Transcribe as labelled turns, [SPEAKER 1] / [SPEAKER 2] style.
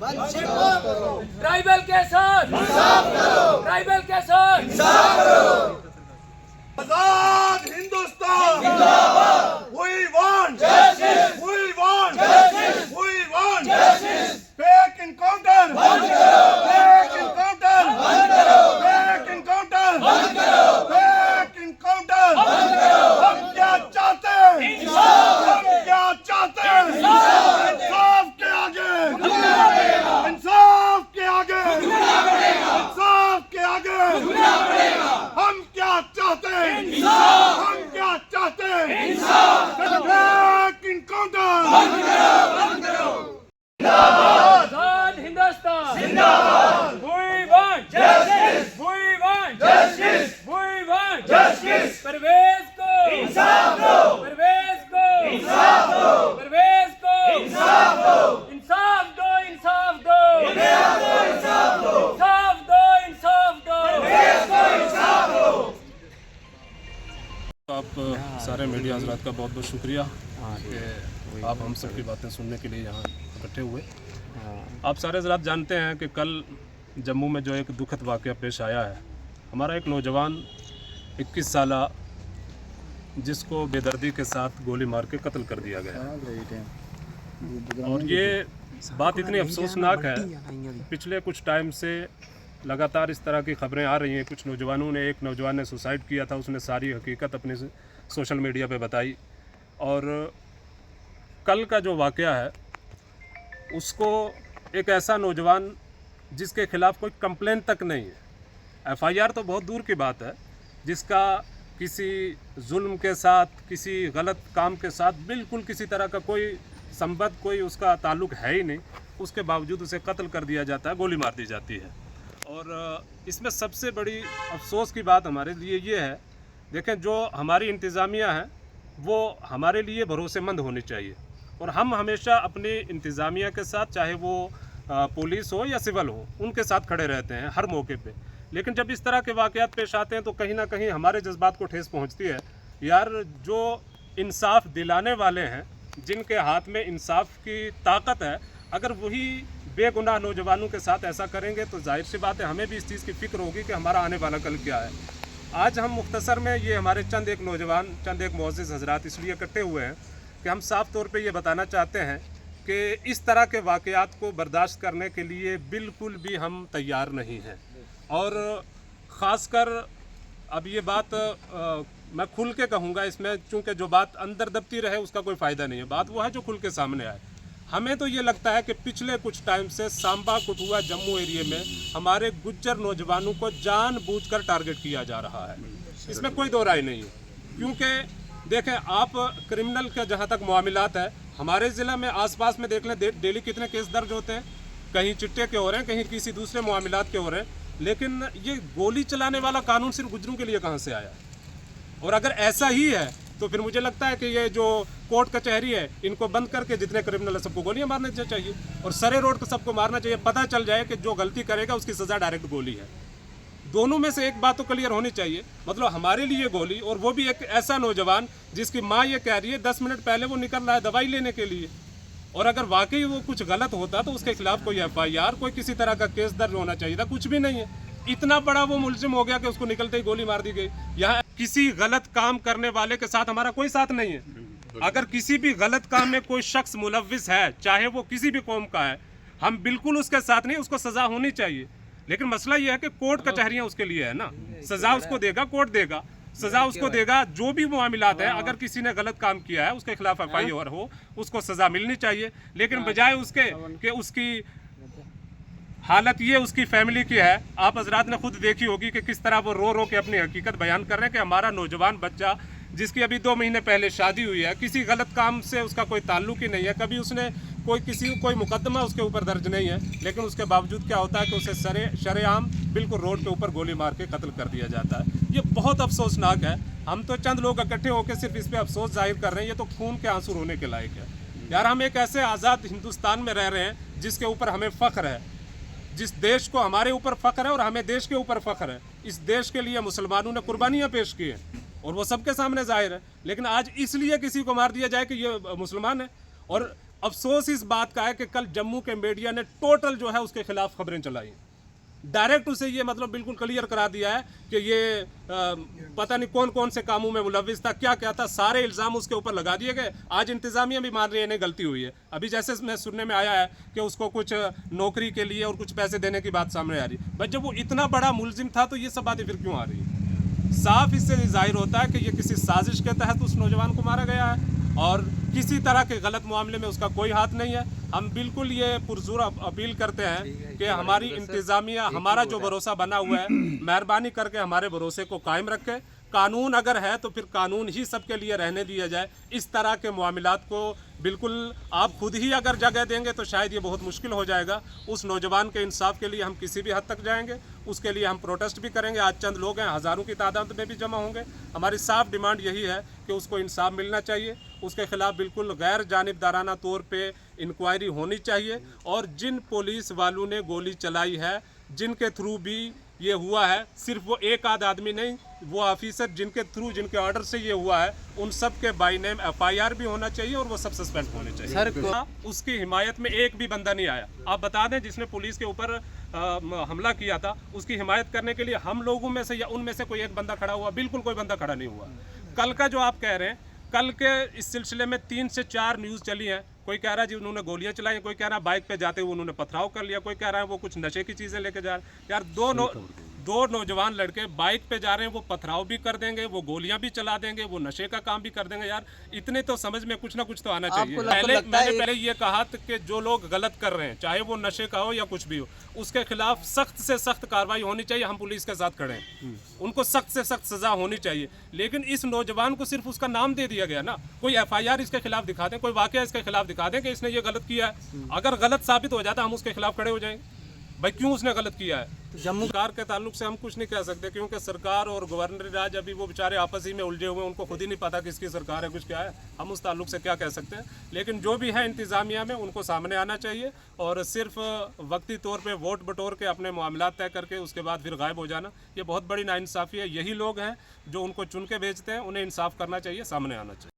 [SPEAKER 1] Tribal के साथ tribal के साथ
[SPEAKER 2] आजाद हिंदुस्तान जिंदाबाद। We want justice. We want justice. We want justice. Fake encounter बंद करो। Fake encounter बंद करो। Fake encounter बंद करो। Fake encounter बंद करो। हम क्या चाहते हैं? इंसाफ। हम क्या चाहते हैं? इंसाफ। इंसाफ के आगे झुकना पड़ेगा। इंसाफ के आगे झुकना पड़ेगा। इंसाफ के आगे झुकना पड़ेगा। हम क्या चाहते हैं? इंसाफ। हम क्या चाहते हैं? इंसाफ। फेक इनकाउंटर बंद करो। बंद करो।
[SPEAKER 1] आजाद हिंदुस्तान
[SPEAKER 2] जिंदाबाद।
[SPEAKER 1] We want
[SPEAKER 2] Justice.
[SPEAKER 1] We want
[SPEAKER 2] Justice.
[SPEAKER 1] We want
[SPEAKER 2] Justice.
[SPEAKER 1] Parvez को
[SPEAKER 2] इंसाफ दो।
[SPEAKER 1] परवेज को
[SPEAKER 2] इंसाफ दो।
[SPEAKER 1] परवेज को
[SPEAKER 2] इंसाफ दो।
[SPEAKER 1] इंसाफ दो। इंसाफ दो।
[SPEAKER 2] इंसाफ दो। इंसाफ दो।
[SPEAKER 1] इंसाफ दो। इंसाफ दो।
[SPEAKER 2] देश को इंसाफ दो।
[SPEAKER 3] आप सारे मीडिया हजरात का बहुत बहुत शुक्रिया कि आप हम सब की बातें सुनने के लिए यहाँ इकट्ठे हुए। आप सारे हजरात जानते हैं कि कल जम्मू में जो एक दुखद वाक़या पेश आया है, हमारा एक नौजवान 21 साला जिसको बेदर्दी के साथ गोली मार के कत्ल कर दिया गया। और ये बात इतनी अफसोसनाक है, पिछले कुछ टाइम से लगातार इस तरह की खबरें आ रही हैं। कुछ नौजवानों ने, एक नौजवान ने सुसाइड किया था, उसने सारी हकीकत अपने सोशल मीडिया पे बताई। और कल का जो वाक़या है उसको एक ऐसा नौजवान जिसके ख़िलाफ़ कोई कंप्लेन तक नहीं है, एफआईआर तो बहुत दूर की बात है, जिसका किसी जुल्म के साथ, किसी गलत काम के साथ बिल्कुल किसी तरह का कोई संबंध, कोई उसका ताल्लुक़ है ही नहीं, उसके बावजूद उसे कत्ल कर दिया जाता है, गोली मार दी जाती है। और इसमें सबसे बड़ी अफसोस की बात हमारे लिए ये है, देखें जो हमारी इंतज़ामिया है वो हमारे लिए भरोसेमंद होनी चाहिए। और हम हमेशा अपनी इंतज़ामिया के साथ, चाहे वो पुलिस हो या सिविल हो, उनके साथ खड़े रहते हैं हर मौके पे। लेकिन जब इस तरह के वाक़यात पेश आते हैं तो कहीं ना कहीं हमारे जज्बात को ठेस पहुंचती है। यार, जो इंसाफ दिलाने वाले हैं, जिनके हाथ में इंसाफ की ताकत है, अगर वही बेगुनाह नौजवानों के साथ ऐसा करेंगे तो जाहिर सी बात है हमें भी इस चीज़ की फ़िक्र होगी कि हमारा आने वाला कल क्या है। आज हम मुख्तसर में ये हमारे चंद एक नौजवान, चंद एक मुअज़्ज़िज़ हज़रात इसलिए इकट्ठे हुए हैं कि हम साफ़ तौर पे ये बताना चाहते हैं कि इस तरह के वाक़यात को बर्दाश्त करने के लिए बिल्कुल भी हम तैयार नहीं हैं। और ख़ासकर अब ये बात मैं खुल के कहूँगा इसमें, चूँकि जो बात अंदर दबती रहे उसका कोई फ़ायदा नहीं है। बात वो है जो खुल के सामने आए। हमें तो ये लगता है कि पिछले कुछ टाइम से सांबा, कठुआ, जम्मू एरिया में हमारे गुज्जर नौजवानों को जानबूझकर टारगेट किया जा रहा है। इसमें कोई दो राय नहीं है, क्योंकि देखें आप, क्रिमिनल का जहाँ तक मामलात है, हमारे ज़िले में आसपास में देख लें, डेली कितने केस दर्ज होते हैं, कहीं चिट्टे के हो रहे हैं, कहीं किसी दूसरे मामलात के हो रहे हैं। लेकिन ये गोली चलाने वाला कानून सिर्फ गुज्जरों के लिए कहाँ से आया? और अगर ऐसा ही है तो फिर मुझे लगता है कि ये जो कोर्ट कचहरी है, इनको बंद करके जितने क्रिमिनल है सबको गोलियां मारने चाहिए और सरे रोड को सबको मारना चाहिए। पता चल जाए कि जो गलती करेगा उसकी सज़ा डायरेक्ट गोली है। दोनों में से एक बात तो क्लियर होनी चाहिए, मतलब हमारे लिए गोली, और वो भी एक ऐसा नौजवान जिसकी माँ ये कह रही है 10 मिनट पहले वो निकल रहा है दवाई लेने के लिए, और अगर वाकई वो कुछ गलत होता तो उसके खिलाफ कोई एफआईआर, कोई किसी तरह का केस दर्ज होना चाहिए था। कुछ भी नहीं है। इतना बड़ा वो मुलजिम हो गया कि उसको निकलते ही गोली मार दी गई। यहाँ किसी गलत काम करने वाले के साथ हमारा कोई साथ नहीं है। अगर किसी भी गलत काम में कोई शख्स मुलव्विस है, चाहे वो किसी भी कौम का है, हम बिल्कुल उसके साथ नहीं, उसको सज़ा होनी चाहिए। लेकिन मसला ये है कि कोर्ट कचहरियाँ उसके लिए है ना, सज़ा उसको देगा, कोर्ट देगा, सज़ा उसको देगा। जो भी मामलात है, अगर किसी ने गलत काम किया है उसके खिलाफ एफआईआर हो, उसको सज़ा मिलनी चाहिए। लेकिन बजाय उसके कि उसकी हालत ये उसकी फैमिली की है, आप हजरात ने खुद देखी होगी कि किस तरह वो रो रो के अपनी हकीकत बयान कर रहे हैं कि हमारा नौजवान बच्चा जिसकी अभी 2 महीने पहले शादी हुई है, किसी गलत काम से उसका कोई ताल्लुक ही नहीं है, कभी उसने कोई मुकदमा उसके ऊपर दर्ज नहीं है, लेकिन उसके बावजूद क्या होता है कि उसे शरेआम बिल्कुल रोड के ऊपर गोली मार के कत्ल कर दिया जाता है। ये बहुत अफसोसनाक है। हम तो चंद लोग इकट्ठे होकर सिर्फ इस पर अफसोस जाहिर कर रहे हैं, ये तो खून के आंसू रोने के लायक है। यार, हम एक ऐसे आज़ाद हिंदुस्तान में रह रहे हैं जिसके ऊपर हमें फ़ख्र है, जिस देश को हमारे ऊपर फ़ख्र है और हमें देश के ऊपर फ़ख्र है। इस देश के लिए मुसलमानों ने कुर्बानियाँ पेश की हैं और वो सबके सामने जाहिर है। लेकिन आज इसलिए किसी को मार दिया जाए कि ये मुसलमान है, और अफसोस इस बात का है कि कल जम्मू के मीडिया ने टोटल जो है उसके खिलाफ खबरें चलाई, डायरेक्ट उसे ये मतलब बिल्कुल क्लियर करा दिया है कि ये पता नहीं कौन कौन से कामों में मुलविस था, क्या क्या था, सारे इल्ज़ाम उसके ऊपर लगा दिए गए। आज इंतज़ामिया भी मान रही है इन्हें गलती हुई है। अभी जैसे मैं सुनने में आया है कि उसको कुछ नौकरी के लिए और कुछ पैसे देने की बात सामने आ रही, बट जब वो इतना बड़ा मुलजिम था तो ये सब बातें फिर क्यों आ रही है? साफ इससे जाहिर होता है कि ये किसी साजिश के तहत उस नौजवान को मारा गया है और किसी तरह के गलत मामले में उसका कोई हाथ नहीं है। हम बिल्कुल ये पुरजोर अपील करते हैं कि हमारी इंतज़ामिया, हमारा जो भरोसा बना हुआ है, मेहरबानी करके हमारे भरोसे को कायम रखे। कानून अगर है तो फिर कानून ही सबके लिए रहने दिया जाए। इस तरह के मामलात को बिल्कुल आप खुद ही अगर जगह देंगे तो शायद ये बहुत मुश्किल हो जाएगा। उस नौजवान के इंसाफ के लिए हम किसी भी हद तक जाएंगे, उसके लिए हम प्रोटेस्ट भी करेंगे। आज चंद लोग हैं, हज़ारों की तादाद में भी जमा होंगे। हमारी साफ डिमांड यही है कि उसको इंसाफ मिलना चाहिए, उसके खिलाफ बिल्कुल गैर जानिबदाराना तौर पे इंक्वायरी होनी चाहिए और जिन पुलिस वालों ने गोली चलाई है, जिनके थ्रू भी ये हुआ है, सिर्फ वो एक आध आदमी नहीं, वो ऑफिसर जिनके थ्रू, जिनके ऑर्डर से ये हुआ है, उन सब के बाई नेम FIR भी होना चाहिए और वो सब सस्पेंड होने चाहिए। सर उसकी हिमायत में एक भी बंदा नहीं आया। आप बता दें जिसने पुलिस के ऊपर हमला किया था, उसकी हिमायत करने के लिए हम लोगों में से या उनमें से कोई एक बंदा खड़ा हुआ? बिल्कुल कोई बंदा खड़ा नहीं हुआ। कल का जो आप कह रहे हैं, कल के इस सिलसिले में 3 से 4 न्यूज़ चली हैं। कोई कह रहा है जी उन्होंने गोलियां चलाई, कोई कह रहा है बाइक पे जाते हुए उन्होंने पथराव कर लिया, कोई कह रहा है वो कुछ नशे की चीज़ें लेके जा रहे हैं। यार दो नौजवान लड़के बाइक पे जा रहे हैं, वो पथराव भी कर देंगे, वो गोलियां भी चला देंगे, वो नशे का काम भी कर देंगे। यार इतने तो समझ में कुछ ना कुछ तो आना चाहिए। मैंने पहले ये कहा कि जो लोग गलत कर रहे हैं, चाहे वो नशे का हो या कुछ भी हो, उसके खिलाफ सख्त से सख्त कार्रवाई होनी चाहिए। हम पुलिस के साथ खड़े हैं, उनको सख्त से सख्त सजा होनी चाहिए। लेकिन इस नौजवान को सिर्फ उसका नाम दे दिया गया ना, कोई FIR इसके खिलाफ दिखा दें, कोई वाकया इसके खिलाफ दिखा दें कि इसने ये गलत किया है। अगर गलत साबित हो जाता हम उसके खिलाफ खड़े हो जाएंगे। भाई क्यों उसने गलत किया है? तो जम्मू सरकार के ताल्लुक से हम कुछ नहीं कह सकते, क्योंकि सरकार और गवर्नर राज अभी वो बेचारे आपस ही में उलझे हुए हैं, उनको खुद ही नहीं पता किसकी सरकार है, कुछ क्या है। हम उस ताल्लुक से क्या कह सकते हैं? लेकिन जो भी है इंतज़ामिया में, उनको सामने आना चाहिए और सिर्फ वक्ती तौर पे वोट बटोर के अपने मामलात तय करके उसके बाद फिर गायब हो जाना, ये बहुत बड़ी नाइंसाफ़ी है। यही लोग हैं जो उनको चुन के भेजते हैं, उन्हें इंसाफ करना चाहिए, सामने आना चाहिए।